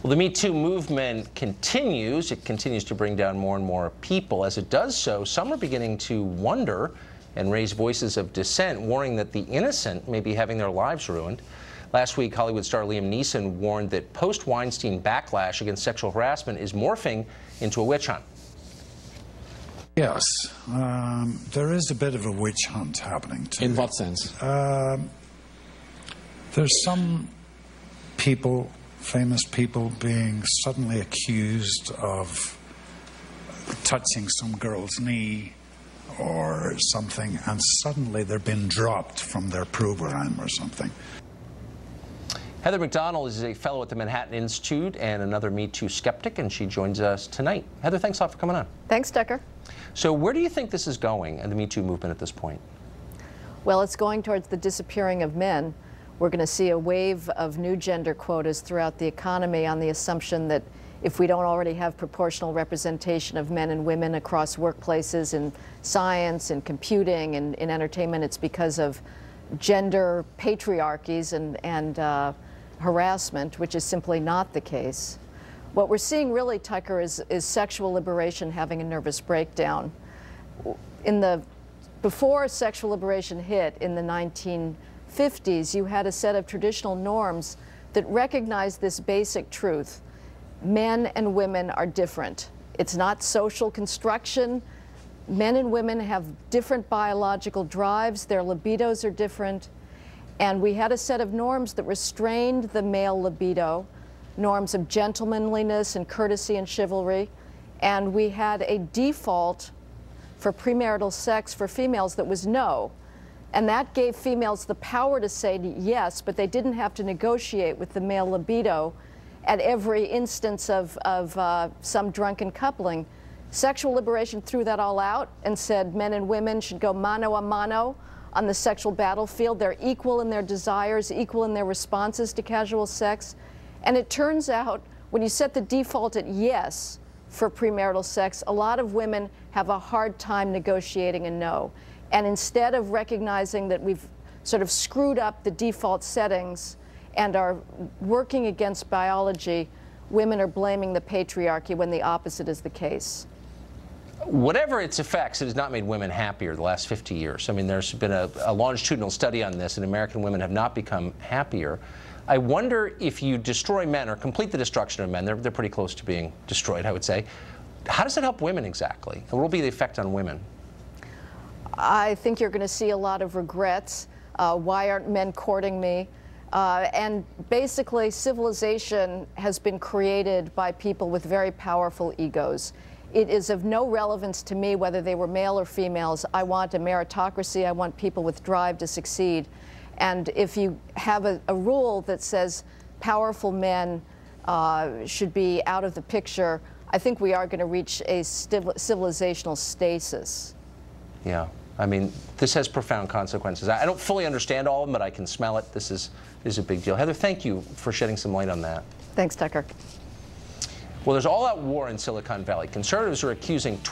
Well, the Me Too movement continues. It continues to bring down more and more people. As it does so, some are beginning to wonder and raise voices of dissent, warning that the innocent may be having their lives ruined. Last week, Hollywood star Liam Neeson warned that post-Weinstein backlash against sexual harassment is morphing into a witch hunt. Yes, there is a bit of a witch hunt happening too. In what sense? There's some people, famous people, being suddenly accused of touching some girl's knee or something, and suddenly they're being dropped from their program or something. Heather MacDonald is a fellow at the Manhattan Institute and another Me Too skeptic, and she joins us tonight. Heather, thanks a lot for coming on. Thanks, Tucker. So where do you think this is going in the Me Too movement at this point? Well, it's going towards the disappearing of men. We're going to see a wave of new gender quotas throughout the economy on the assumption that if we don't already have proportional representation of men and women across workplaces in science and computing and in entertainment, it's because of gender patriarchies and harassment, which is simply not the case. What we're seeing really, Tucker, is sexual liberation having a nervous breakdown. Before sexual liberation hit in the 1950s, you had a set of traditional norms that recognized this basic truth. Men and women are different. It's not social construction. Men and women have different biological drives. Their libidos are different. And we had a set of norms that restrained the male libido, norms of gentlemanliness and courtesy and chivalry. And we had a default for premarital sex for females that was no. And that gave females the power to say yes, but they didn't have to negotiate with the male libido at every instance of some drunken coupling. Sexual liberation threw that all out and said men and women should go mano a mano on the sexual battlefield. They're equal in their desires, equal in their responses to casual sex. And it turns out when you set the default at yes for premarital sex, a lot of women have a hard time negotiating a no. And instead of recognizing that we've sort of screwed up the default settings and are working against biology, women are blaming the patriarchy when the opposite is the case. Whatever its effects, it has not made women happier the last 50 years. I mean, there's been a longitudinal study on this, and American women have not become happier. I wonder if you destroy men or complete the destruction of men, they're pretty close to being destroyed, I would say. How does it help women exactly? And what will be the effect on women? I think you're going to see a lot of regrets. Why aren't men courting me? And basically, civilization has been created by people with very powerful egos. It is of no relevance to me whether they were male or females. I want a meritocracy. I want people with drive to succeed. And if you have a rule that says powerful men should be out of the picture, I think we are going to reach a civilizational stasis. Yeah. I mean, this has profound consequences. I don't fully understand all of them, but I can smell it. This is a big deal. Heather, thank you for shedding some light on that. Thanks, Tucker. Well, there's all-out war in Silicon Valley. Conservatives are accusing